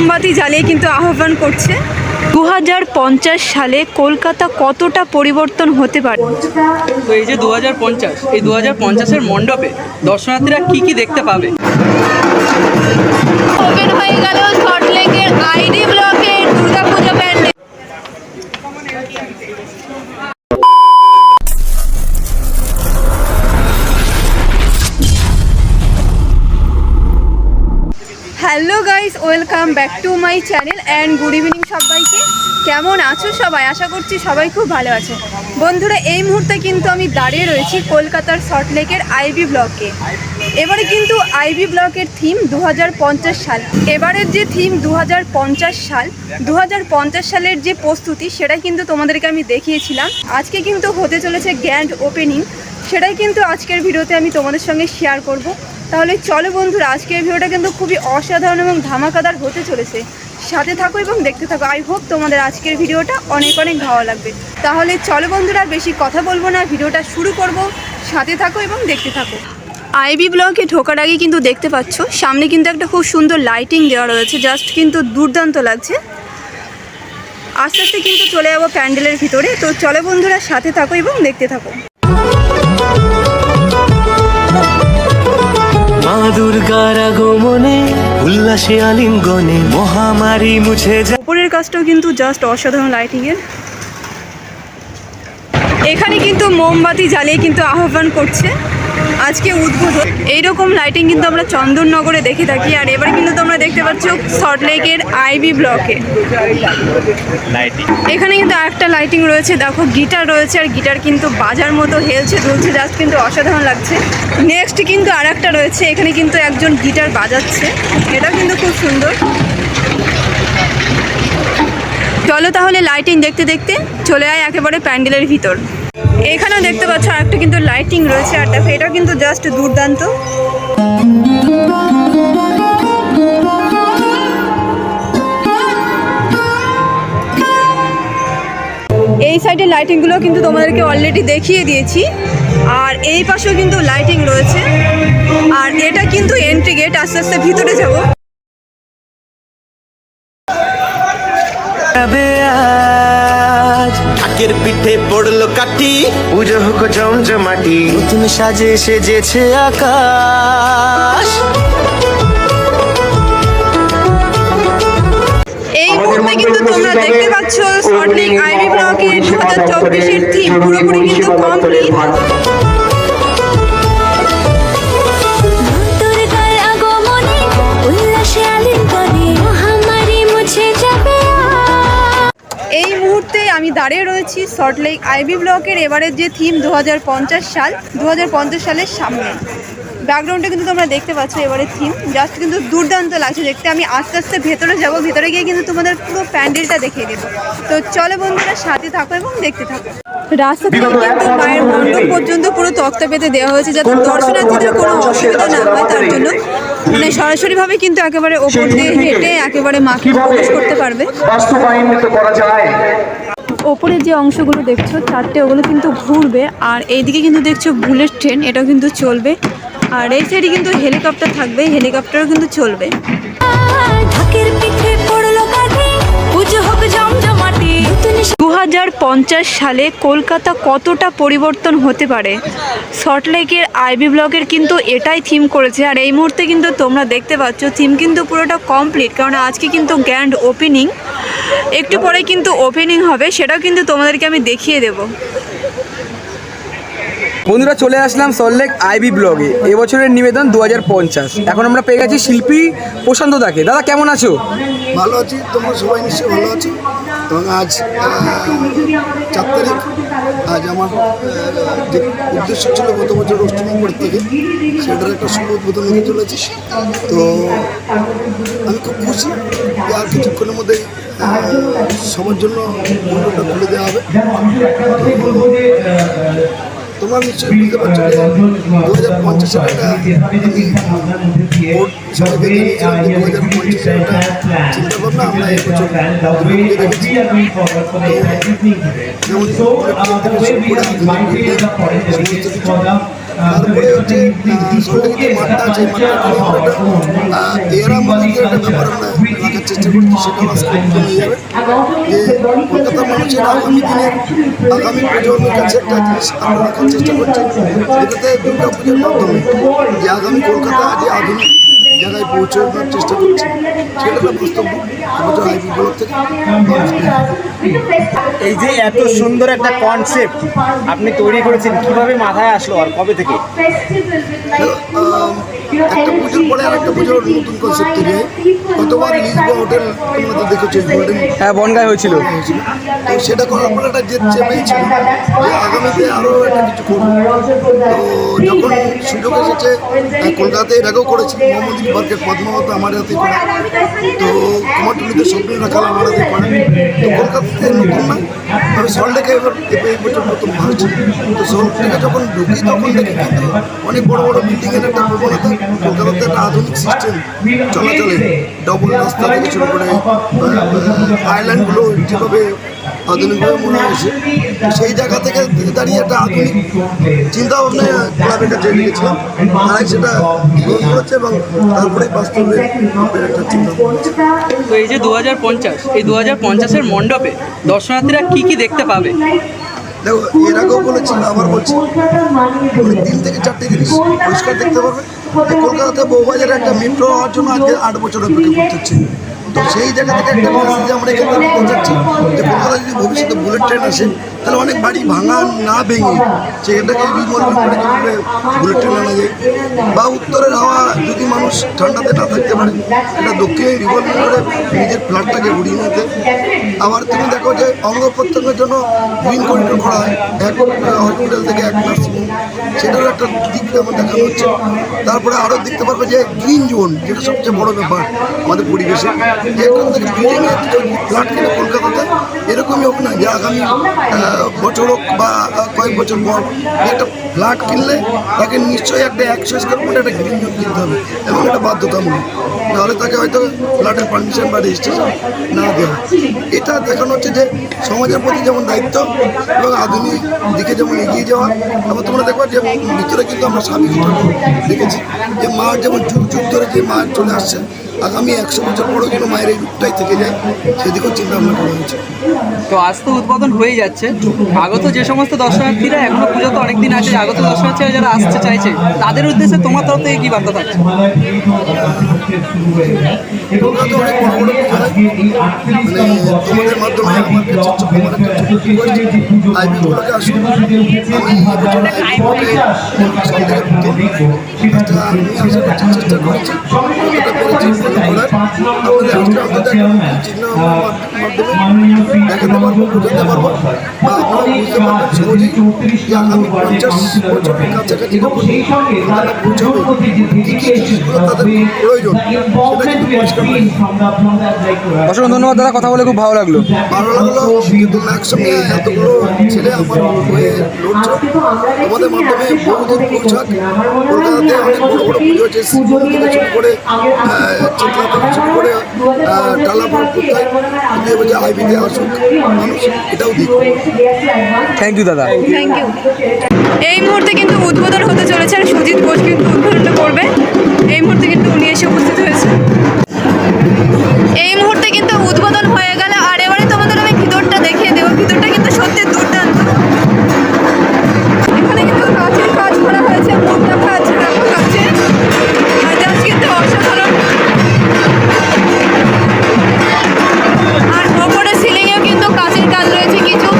মোমবাতি জ্বালিয়ে কিন্তু আহ্বান করছে 2050 সালে কলকাতা কতটা পরিবর্তন হতে পারে। তো এই যে 2050, এই 2050-এর মণ্ডপে দর্শনার্থীরা কি দেখতে পাবে? ওপেন হয়ে গেল সল্টলেকের আইডি ব্লকের Durga Puja pandal. Hello guys, welcome back to my channel and good evening সবাইকে। কেমন আছো সবাই? আশা করছি সবাই খুব ভালো আছে। বন্ধুরা, এই মুহূর্তে কিন্তু আমি দাঁড়িয়ে রয়েছি কলকাতার সল্টলেকের আইবি ব্লকে। এবারে কিন্তু আইবি ব্লকের থিম 2050 সাল। এবারের যে থিম 2050 সাল, 2050 সালের যে প্রস্তুতি সেটা কিন্তু তোমাদেরকে আমি দেখিয়েছিলাম। আজকে কিন্তু হতে চলেছে গ্র্যান্ড ওপেনিং, সেটাই কিন্তু আজকের ভিডিওতে আমি তোমাদের সঙ্গে শেয়ার করব। তাহলে চলো বন্ধুরা, আজকের ভিডিওটা কিন্তু খুবই অসাধারণ এবং ধামাকাদার হতে চলেছে। সাথে থাকো এবং দেখতে থাকো। আই হোপ তোমাদের আজকের ভিডিওটা অনেক অনেক ভালো লাগবে। তাহলে চলো বন্ধুরা, বেশি কথা বলবো না, ভিডিওটা শুরু করব। সাথে থাকো এবং দেখতে থাকো। আইবি ব্লকে ঢোকার আগে কিন্তু দেখতে পাচ্ছ সামনে কিন্তু একটা খুব সুন্দর লাইটিং দেওয়া রয়েছে, জাস্ট কিন্তু দুর্দান্ত লাগছে। আস্তে আস্তে কিন্তু চলে যাবো প্যান্ডেলের ভিতরে। তো চলো বন্ধুরা, সাথে থাকো এবং দেখতে থাকো। মা দুর্গার আগমনে উল্লাসে আলিঙ্গনে মহামারী মুছে যায়। উপরের কাজটাও কিন্তু জাস্ট অসাধারণ লাইটিংয়ের। এখানে কিন্তু মোমবাতি জ্বালিয়ে কিন্তু আহ্বান করছে আজকে উদ্বোধন। এইরকম লাইটিং কিন্তু আমরা চন্দননগরে দেখে থাকি, আর এবারে কিন্তু তোমরা দেখতে পাচ্ছ সল্টলেকের আইবি ব্লকে। এখানে কিন্তু একটা লাইটিং রয়েছে, দেখো গিটার রয়েছে, আর গিটার কিন্তু বাজার মতো হেলছে দুলছে, জাস্ট কিন্তু অসাধারণ লাগছে। নেক্সট কিন্তু আর একটা রয়েছে, এখানে কিন্তু একজন গিটার বাজাচ্ছে, এটা কিন্তু খুব সুন্দর। চলো তাহলে লাইটিং দেখতে দেখতে চলে আয় একেবারে প্যান্ডেলের ভিতর। এখানেও দেখতে পাচ্ছ আরেকটা কিন্তু লাইটিং রয়েছে, আর দেখো এটা কিন্তু জাস্ট দুর্দান্ত। এই সাইডের লাইটিংগুলো কিন্তু তোমাদেরকে অলরেডি দেখিয়ে দিয়েছি, আর এই পাশেও কিন্তু লাইটিং রয়েছে। আর এটা কিন্তু এন্ট্রি গেট, আস্তে আস্তে ভিতরে যাবো। আকের পিঠে পড়লো কাঠি, পুজো হোক জমজমাটি, নতুন সাজে সেজেছে আকাশ। এই মুহূর্তে কিন্তু তোমরা দেখতে পাচ্ছ সল্টলেক আইবি ব্লকে 2024-এর থিম পুরোপুরি কিন্তু কমপ্লিট। এই মুহূর্তে আমি দাঁড়িয়ে রয়েছি সল্টলেক আইবি ব্লকের এবারের যে থিম 2050 সাল, 2050 সালের সামনে। ব্যাকগ্রাউন্ডে কিন্তু তোমরা দেখতে পাচ্ছ এবারে থিম, জাস্ট কিন্তু দুর্দান্ত লাগছে দেখতে। আমি আস্তে আস্তে ভেতরে যাব, ভেতরে গিয়ে কিন্তু তোমাদের পুরো প্যান্ডেলটা দেখিয়ে দেবো। তো চলো বন্ধুরা, সাথে থাকো এবং দেখতে থাকো। রাস্তা থেকে কিন্তু মায়ের মণ্ডপ পর্যন্ত পুরো তক্তা পেতে দেওয়া হয়েছে, যাতে দর্শনার্থীদের কোনো অসুবিধা না হয় তার জন্য। মানে সরাসরিভাবে কিন্তু একেবারে ওপর দিয়ে হেঁটে একেবারে মাকে প্রবেশ করতে পারবে। ওপরের যে অংশগুলো দেখছো চারটে, ওগুলো কিন্তু ঘুরবে। আর এইদিকে কিন্তু দেখছো বুলেট ট্রেন, এটাও কিন্তু চলবে। আর এই সাইডে কিন্তু হেলিকপ্টার থাকবে, হেলিকপ্টারও কিন্তু চলবে। 2050 সালে কলকাতা কতটা পরিবর্তন হতে পারে, সল্টলেকের আইবি ব্লকের কিন্তু এটাই থিম করেছে। আর এই মুহূর্তে কিন্তু তোমরা দেখতে পাচ্ছ থিম কিন্তু পুরোটা কমপ্লিট, কারণ আজকে কিন্তু গ্র্যান্ড ওপেনিং। একটু পরে কিন্তু ওপেনিং হবে, সেটাও কিন্তু তোমাদেরকে আমি দেখিয়ে দেবো। বন্ধুরা, চলে আসলাম সল্টলেক আইবি ব্লগে। এবছরের নিবেদন 2050। এখন আমরা পেয়ে গেছি শিল্পী প্রশান্ত দাকে। দাদা কেমন আছো? ভালো আছি, তোমরা সবাই নিশ্চয়ই ভালো আছো। এবং আজ 4 তারিখ, আজ আমার যে উদ্দেশ্য ছিল গত বছর অষ্টমঙ্গল থেকে, সেটার একটা শুভ উদ্বোধন হতে চলেছে। তো আমি খুব খুশি যে আর কিছুক্ষণের মধ্যেই সবার জন্য মণ্ডপটা খুলে দেওয়া হবে। তোমরা নিশ্চয়ই বুঝতে পারছো যে 2050 সালটা আমি সবাইকে জানিয়েছিলাম যে 2050 সালটা চিন্তাভাবনা আমরা এই বছর রেখেছি। যেমন তারপরে হচ্ছে সল্টলেকের যে মাঠটা আছে এই মাঠটা এরা মধ্যে একটা ব্যাপার আমরা রাখার চেষ্টা করছি, সেটাও আজকে হয়ে যাবে যে কলকাতার মানুষের আগামী দিনের আগামী প্রজন্মের কাছে একটা জিনিস আমরা রাখার চেষ্টা করছি, যেটাতে দুর্গা পুজোর মাধ্যমে যে আগামী কলকাতা যে আধুনিক জায়গায় পৌঁছানোর চেষ্টা করছি সেটা বাস্তব এবছর আইবি ব্লক থেকে এই যে এত সুন্দর একটা কনসেপ্ট আপনি তৈরি করেছেন, কিভাবে মাথায় আসলো আর কবে থেকে? একটা পুজোর পরে আর একটা পুজোর নতুন কনসেপ্ট তৈরি হয়। গতবার লিসবো হোটেল তোমরা তো দেখেছো গোল্ডেন হ্যাঁ, বনগায় হয়েছিল। হয়েছিল, তো সেটা করার পরে একটা জেদ চেপেছিল যে আগামীতে আরও একটা কিছু করবো। তো যখন সুযোগ এসেছে কলকাতায় এর আগেও করেছি, মোহাম্মদ পার্কের পদ্মাবত আমার হাতে করা, তো কুমারটুলিতে স্বপ্নের রাখাল আমার হাতে করা। তো কলকাতাতে নতুন না, আমি সল্টলেকে এবার এই বছর প্রথম ভাবছি। তো সল্টলেকে যখন ঢুকি তখন দেখি কিন্তু অনেক বড় বড় বিল্ডিংয়ের একটা প্রবণতা, কলকাতাতে একটা আধুনিক সিস্টেম চলাচলে, ডবল রাস্তা থেকে শুরু করে আইল্যান্ডগুলো যেভাবে আধুনিকভাবে মনে হয়েছে, সেই জায়গা থেকে দাঁড়িয়ে একটা আধুনিক চিন্তা ভাবনা ক্লাবের কাছে রেখেছিলাম, তারাই সেটা গ্রহণ করেছে এবং তারপরেই বাস্তবে একটা চিন্তা ভাবনা। তো এই যে 2050, এই 2050-এর মণ্ডপে দর্শনার্থীরা কি কি দেখতে পাবে? দেখো, এর আগেও বলেছি, আবার বলছি, 3 থেকে 4টে জিনিস পরিষ্কার দেখতে পারবে। কলকাতাতে বউবাজারে একটা মেট্রো হওয়ার জন্য আজকে 8 বছর অপেক্ষা করতে হচ্ছে। তো সেই জায়গা থেকে একটা মেসেজ আমরা এখানে রাখতে চাচ্ছি যে কলকাতায় যদি ভবিষ্যতে বুলেট ট্রেন আসে তাহলে অনেক বাড়ি ভাঙা না ভেঙে সেটাকে রিমডেল করে কীভাবে বুলেট ট্রেন আনা যায়, বা উত্তরের হাওয়া যদি মানুষ ঠান্ডাতে না থাকতে পারে এটা দক্ষিণে রিভলভিং করে নিজের ফ্ল্যাটটাকে উড়িয়ে নিতে। আবার তুমি দেখো যে অঙ্গ প্রত্যঙ্গের জন্য গ্রিন করিডোর করা হয়, এক হসপিটাল থেকে এক নার্সিংহোম, সেটারও একটা দিক আমার দেখানো হচ্ছে। তারপরে আরও দেখতে পারবে যে গ্রিন জোন, যেটা সবচেয়ে বড় ব্যাপার আমাদের পরিবেশে, যে এখান থেকে বিল্ডিংয়ে ফ্ল্যাট কিনে কলকাতাতে এরকমই হোক না যে আগামী বছর হোক বা কয়েক বছর পর একটা ফ্ল্যাট কিনলে তাকে নিশ্চয়ই একটা 100 স্কোয়ার ফুটে একটা গ্রিন জোন কিনতে হবে এবং এটা বাধ্যতামূলক, নাহলে তাকে হয়তো ফ্ল্যাটের পারমিশন বা রেজিস্ট্রেশন না দেওয়া। এটা দেখানো হচ্ছে যে সমাজের প্রতি যেমন দায়িত্ব এবং আধুনিক দিকে যেমন এগিয়ে যাওয়া। আবার তোমরা দেখো যে ভিতরে কিন্তু আমরা স্বামী দেখেছি যে মা যেমন যুগ যুগ ধরে যে মা চলে আসছে, আগামী 100 বছর পরেও যেন মায়ের এই রূপটাই থেকে যায় সেদিকেও চিন্তা ভাবনা করা হয়েছে। তো আজ তো উদ্বোধন হয়ে যাচ্ছে, আগত যে সমস্ত দর্শনার্থীরা এখনো পুজো তো অনেকদিন আছে, আগত দর্শনার্থীরা যারা আসতে চাইছে তাদের উদ্দেশ্যে তোমার তরফ থেকে কী বার্তা থাকছে? কলকাতা অনেক বড় বড় পুজো হয়, তোমাদের মাধ্যমে আমার কাছে আমার একটা আইবিগুলোকে আসুন। আমি এবছর আইবিগুলোকে সন্দেহের প্রথম আমি আশা করছি, চেষ্টা করেছি, কতটা পেরেছি ফলো করার। আমাদের আজকে আন্তর্জাতিক চিহ্ন মাধ্যমে দেখাতে পারবো, বোঝাতে পারবো, বা আপনারা বুঝতে পারবেন সহজেই যে আগামী 50 বছরের কাছাকাছি যখন তারা পৌঁছাবে কী কী জিনিসগুলো তাদের প্রয়োজন সেটা কিন্তু পরিষ্কার করে। অসংখ্য ধন্যবাদ দাদা, কথা বলে খুব ভালো লাগলো। ভালো লাগলো কিন্তু একসঙ্গে এতগুলো ছেলে আমার হয়ে লড়ছো, তোমাদের মাধ্যমে বহুদূর পৌঁছাক। কলকাতাতে অনেক বড় বড় পুজো হচ্ছে, শিবপুর থেকে শুরু করে চিত্রা থেকে শুরু করে টালাপাড় কোথায় কিন্তু এবছর আইবিতে আসুক মানুষ, এটাও দিক। থ্যাংক ইউ দাদা। Thank you. এই মুহূর্তে কিন্তু উদ্বোধন হতে চলেছে আর সুজিত বোস কিন্তু উদ্বোধনটা করবে। এই মুহূর্তে কিন্তু উনি এসে উপস্থিত হয়েছে। এই মুহূর্তে কিন্তু উদ্বোধন হয়ে গেল আর এবারে তোমাদের আমি ভিতরটা দেখিয়ে দেবো। ভিতরটা কিন্তু সত্যি দুর্দান্ত। এখানে কিন্তু কাচের কাজ করা হয়েছে, মুদ্রা কাজ, দেখো কাচের জাস্ট কিন্তু অসাধারণ। আর ওপরে সিলিংয়েও কিন্তু কাচের কাজ রয়েছে কিছু।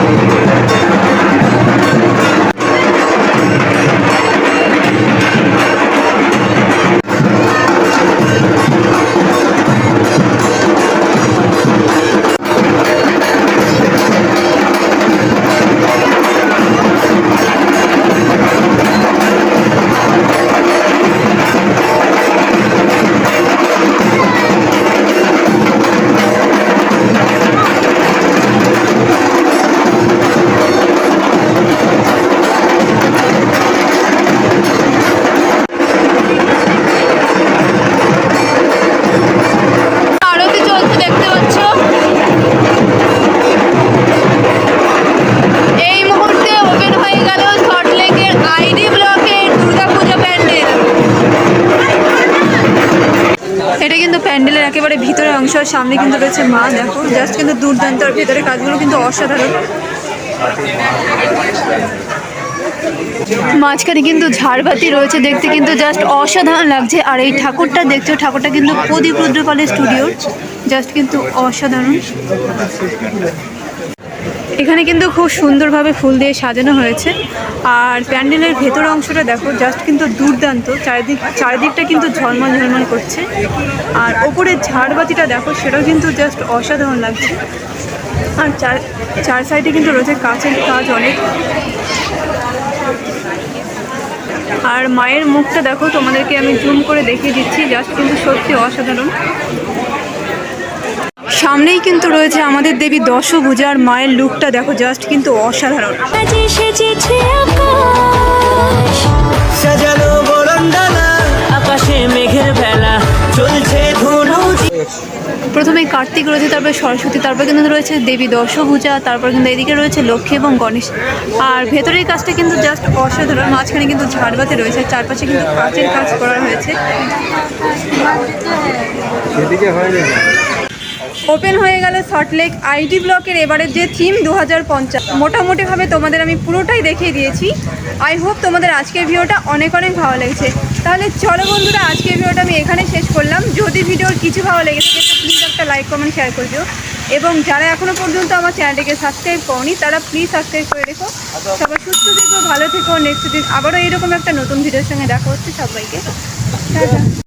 অংশ, আর সামনে কিন্তু রয়েছে মা, দেখো জাস্ট কিন্তু দুর্দান্ত, আর ভেতরে কাজগুলো কিন্তু অসাধারণ। মাঝখানে কিন্তু ঝাড়বাতি রয়েছে, দেখতে কিন্তু জাস্ট অসাধারণ লাগছে। আর এই ঠাকুরটা দেখছো, ঠাকুরটা কিন্তু প্রদীপ রুদ্রপালের স্টুডিওর, জাস্ট কিন্তু অসাধারণ। এখানে কিন্তু খুব সুন্দরভাবে ফুল দিয়ে সাজানো হয়েছে। আর প্যান্ডেলের ভেতর অংশটা দেখো, জাস্ট কিন্তু দুর্দান্ত, চারিদিকটা কিন্তু ঝলমল ঝলমল করছে। আর ওপরের ঝাড়বাতিটা দেখো, সেটাও কিন্তু জাস্ট অসাধারণ লাগছে। আর চার সাইডে কিন্তু রয়েছে কাঁচের কাজ অনেক। আর মায়ের মুখটা দেখো, তোমাদেরকে আমি জুম করে দেখিয়ে দিচ্ছি, জাস্ট কিন্তু সত্যি অসাধারণ। সামনেই কিন্তু রয়েছে আমাদের দেবী দশভুজা, আর মায়ের লুকটা দেখো, জাস্ট কিন্তু অসাধারণ। সাজানো বরণডালা, আকাশে মেঘের ভেলা, চলছে ধনু। প্রথমে কার্তিক রয়েছে, তারপরে সরস্বতী, তারপর কিন্তু রয়েছে দেবী দশভুজা, তারপর কিন্তু এদিকে রয়েছে লক্ষ্মী এবং গণেশ। আর ভেতরের কাজটা কিন্তু জাস্ট অসাধারণ। মাঝখানে কিন্তু ঝাড়বাতি রয়েছে, চারপাশে কিন্তু কাচের কাজ করা হয়েছে। ওপেন হয়ে গেল সল্টলেক আইডি ব্লকের এবারের যে থিম 2050। মোটামুটিভাবে তোমাদের আমি পুরোটাই দেখিয়ে দিয়েছি। আই হোপ তোমাদের আজকের ভিডিওটা অনেক অনেক ভালো লেগেছে। তাহলে চলো বন্ধুরা, আজকের ভিডিওটা আমি এখানে শেষ করলাম। যদি ভিডিওর কিছু ভালো লেগে থাকে তো প্লিজ একটা লাইক, কমেন্ট, শেয়ার করে দিও। এবং যারা এখনও পর্যন্ত আমার চ্যানেলটিকে সাবস্ক্রাইব করনি তারা প্লিজ সাবস্ক্রাইব করে রেখো। সবাই সুস্থ থেকো, ভালো থেকো। নেক্সট দিন আবারও এইরকম একটা নতুন ভিডিওর সঙ্গে দেখা হচ্ছে। সবাইকে টাটা।